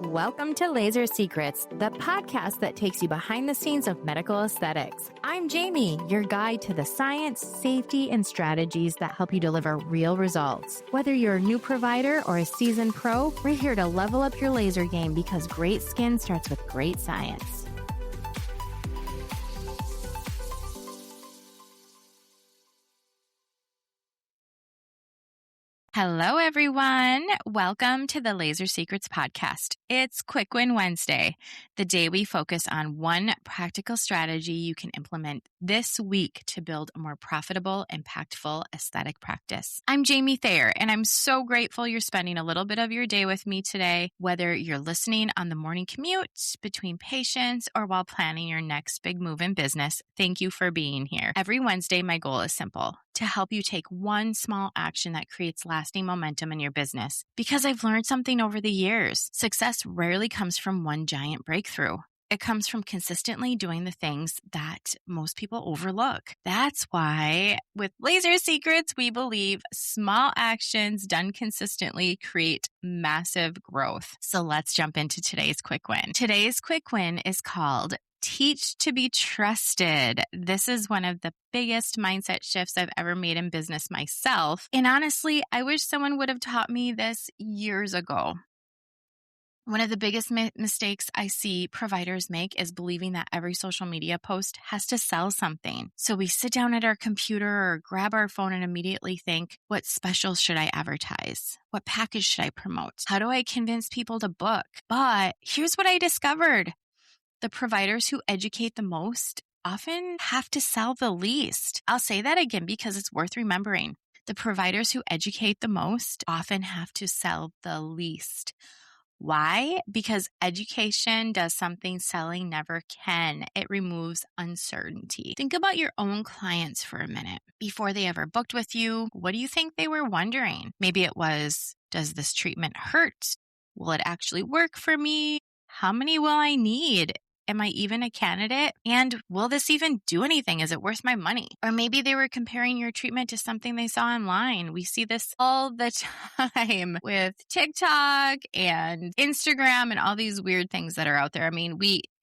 Welcome to Laser Secrets, the podcast that takes you behind the scenes of medical aesthetics. I'm Jamie, your guide to the science, safety, and strategies that help you deliver real results. Whether you're a new provider or a seasoned pro, we're here to level up your laser game because great skin starts with great science. Hello, everyone. Welcome to the Laser Secrets podcast. It's Quick Win Wednesday, the day we focus on one practical strategy you can implement this week to build a more profitable, impactful aesthetic practice. I'm Jamie Thayer, and I'm so grateful you're spending a little bit of your day with me today, whether you're listening on the morning commute, between patients, or while planning your next big move in business. Thank you for being here. Every Wednesday, my goal is simple: to help you take one small action that creates lasting momentum in your business. Because I've learned something over the years. Success rarely comes from one giant breakthrough. It comes from consistently doing the things that most people overlook. That's why with Laser Secrets, we believe small actions done consistently create massive growth. So let's jump into today's quick win. Today's quick win is called Teach to be trusted. This is one of the biggest mindset shifts I've ever made in business myself. And honestly, I wish someone would have taught me this years ago. One of the biggest mistakes I see providers make is believing that every social media post has to sell something. So we sit down at our computer or grab our phone and immediately think, what special should I advertise? What package should I promote? How do I convince people to book? But here's what I discovered. The providers who educate the most often have to sell the least. I'll say that again because it's worth remembering. The providers who educate the most often have to sell the least. Why? Because education does something selling never can. It removes uncertainty. Think about your own clients for a minute. Before they ever booked with you, what do you think they were wondering? Maybe it was, does this treatment hurt? Will it actually work for me? How many will I need? Am I even a candidate? And will this even do anything? Is it worth my money? Or maybe they were comparing your treatment to something they saw online. We see this all the time with TikTok and Instagram and all these weird things that are out there. I mean,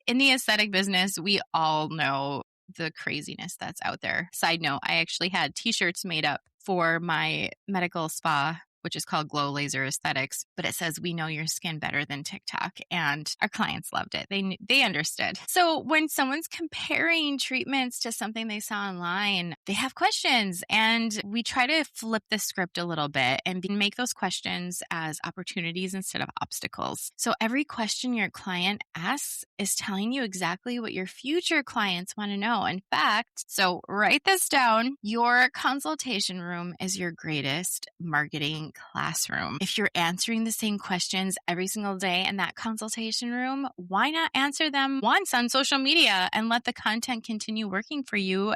in the aesthetic business, we all know the craziness that's out there. Side note, I actually had t-shirts made up for my medical spa, which is called Glow Laser Aesthetics, but it says, we know your skin better than TikTok. And our clients loved it. They understood. So when someone's comparing treatments to something they saw online, they have questions. And we try to flip the script a little bit and make those questions as opportunities instead of obstacles. So every question your client asks is telling you exactly what your future clients want to know. In fact, so write this down. Your consultation room is your greatest marketing classroom. If you're answering the same questions every single day in that consultation room, why not answer them once on social media and let the content continue working for you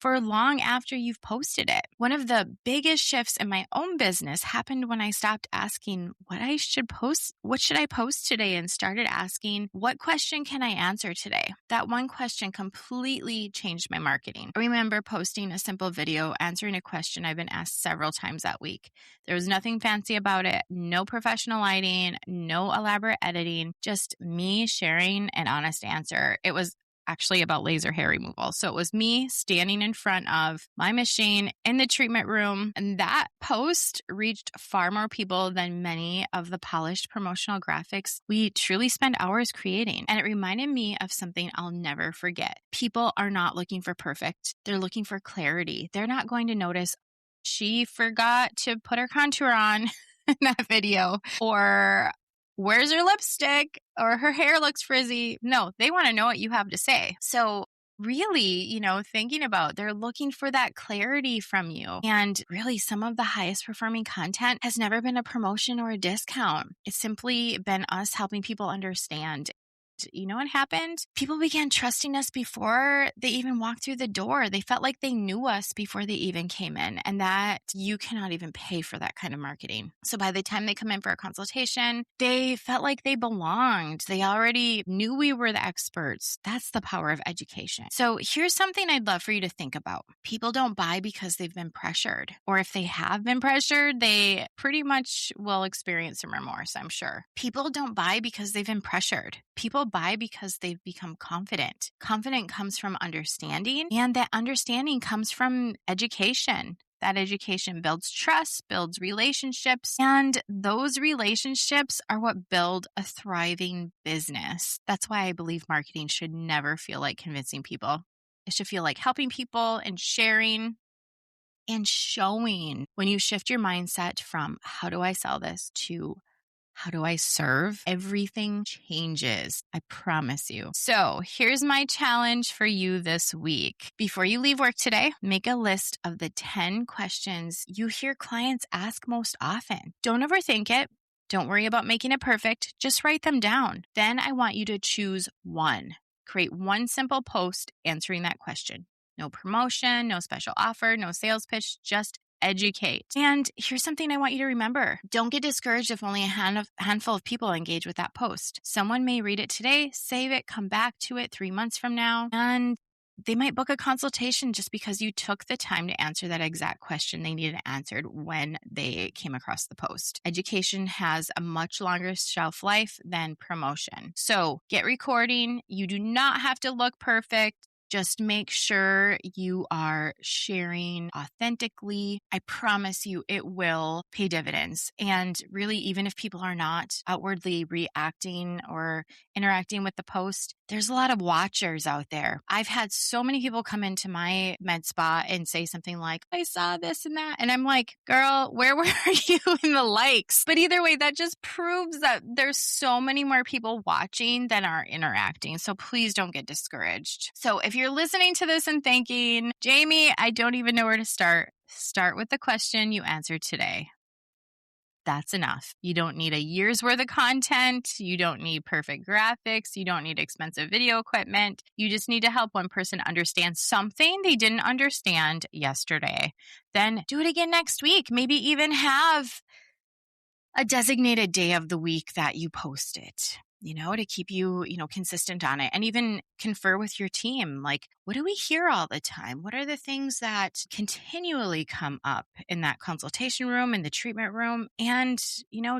for long after you've posted it? One of the biggest shifts in my own business happened when I stopped asking what should I post today, and started asking, what question can I answer today? That one question completely changed my marketing. I remember posting a simple video answering a question I've been asked several times that week. There was nothing fancy about it, no professional lighting, no elaborate editing, just me sharing an honest answer. It was actually about laser hair removal. So it was me standing in front of my machine in the treatment room. And that post reached far more people than many of the polished promotional graphics we truly spend hours creating. And it reminded me of something I'll never forget. People are not looking for perfect. They're looking for clarity. They're not going to notice, she forgot to put her contour on in that video, or where's her lipstick, or her hair looks frizzy. No, they want to know what you have to say. So really, thinking about, they're looking for that clarity from you. And really, some of the highest performing content has never been a promotion or a discount. It's simply been us helping people understand you know what happened? People began trusting us before they even walked through the door. They felt like they knew us before they even came in, and that you cannot even pay for that kind of marketing. So by the time they come in for a consultation, they felt like they belonged. They already knew we were the experts. That's the power of education. So here's something I'd love for you to think about. People don't buy because they've been pressured, or if they have been pressured, they pretty much will experience some remorse, I'm sure. People don't buy because they've been pressured. People buy because they've become confident. Confident comes from understanding, and that understanding comes from education. That education builds trust, builds relationships, and those relationships are what build a thriving business. That's why I believe marketing should never feel like convincing people. It should feel like helping people and sharing and showing. When you shift your mindset from how do I sell this to how do I serve? Everything changes. I promise you. So here's my challenge for you this week. Before you leave work today, make a list of the 10 questions you hear clients ask most often. Don't overthink it. Don't worry about making it perfect. Just write them down. Then I want you to choose one. Create one simple post answering that question. No promotion, no special offer, no sales pitch, just educate. And here's something I want you to remember. Don't get discouraged if only a handful of people engage with that post. Someone may read it today, save it, come back to it 3 months from now, and they might book a consultation just because you took the time to answer that exact question they needed answered when they came across the post. Education has a much longer shelf life than promotion. So get recording. You do not have to look perfect. Just make sure you are sharing authentically. I promise you it will pay dividends. And really, even if people are not outwardly reacting or interacting with the post, there's a lot of watchers out there. I've had so many people come into my med spa and say something like, I saw this and that. And I'm like, girl, where were you in the likes? But either way, that just proves that there's so many more people watching than are interacting. So please don't get discouraged. So if you're listening to this and thinking, Jamie, I don't even know where to start with the question you answered today. That's enough. You don't need a year's worth of content. You don't need perfect graphics. You don't need expensive video equipment. You just need to help one person understand something they didn't understand yesterday. Then do it again next week. Maybe even have a designated day of the week that you post it, to keep you, consistent on it, and even confer with your team. Like, what do we hear all the time? What are the things that continually come up in that consultation room, in the treatment room? And,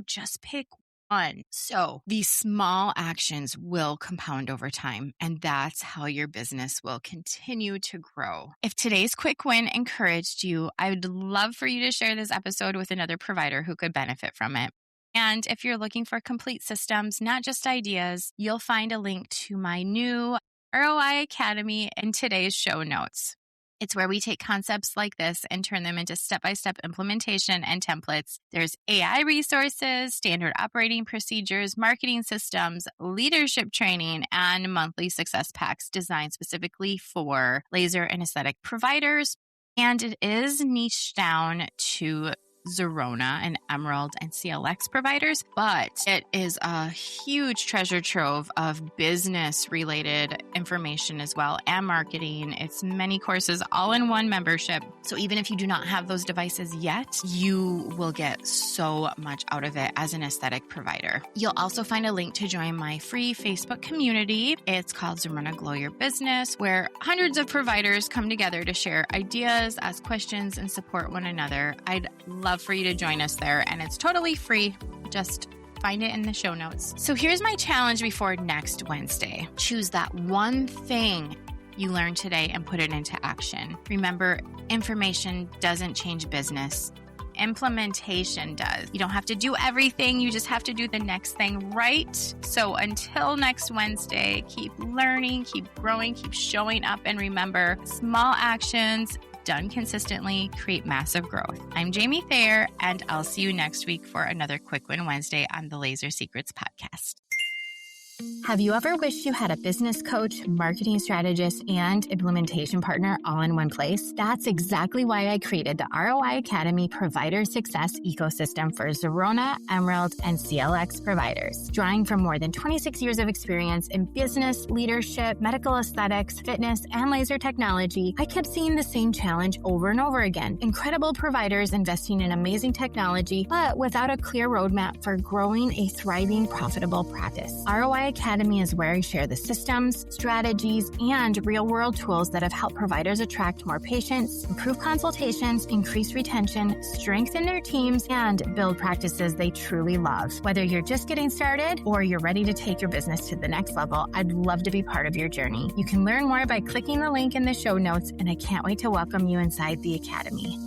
just pick one. So these small actions will compound over time, and that's how your business will continue to grow. If today's quick win encouraged you, I would love for you to share this episode with another provider who could benefit from it. And if you're looking for complete systems, not just ideas, you'll find a link to my new ROI Academy in today's show notes. It's where we take concepts like this and turn them into step-by-step implementation and templates. There's AI resources, standard operating procedures, marketing systems, leadership training, and monthly success packs designed specifically for laser and aesthetic providers. And it is niched down to Zerona and Emerald and CLX providers, but it is a huge treasure trove of business related information as well, and marketing. It's many courses all in one membership. So even if you do not have those devices yet, you will get so much out of it as an aesthetic provider. You'll also find a link to join my free Facebook community. It's called Zerona Glow Your Business, where hundreds of providers come together to share ideas, ask questions, and support one another. I'd love for you to join us there, and it's totally free. Just find it in the show notes. So here's my challenge before next Wednesday. Choose that one thing you learned today and put it into action. Remember, information doesn't change business. Implementation does. You don't have to do everything. You just have to do the next thing right. So until next Wednesday, keep learning, keep growing, keep showing up, and remember, small actions done consistently create massive growth. I'm Jamie Thayer, and I'll see you next week for another Quick Win Wednesday on the Laser Secrets podcast. Have you ever wished you had a business coach, marketing strategist, and implementation partner all in one place? That's exactly why I created the ROI Academy Provider Success Ecosystem for Zerona, Emerald, and CLX providers. Drawing from more than 26 years of experience in business, leadership, medical aesthetics, fitness, and laser technology, I kept seeing the same challenge over and over again. Incredible providers investing in amazing technology, but without a clear roadmap for growing a thriving, profitable practice. ROI Academy is where I share the systems, strategies, and real-world tools that have helped providers attract more patients, improve consultations, increase retention, strengthen their teams, and build practices they truly love. Whether you're just getting started or you're ready to take your business to the next level, I'd love to be part of your journey. You can learn more by clicking the link in the show notes, and I can't wait to welcome you inside the Academy.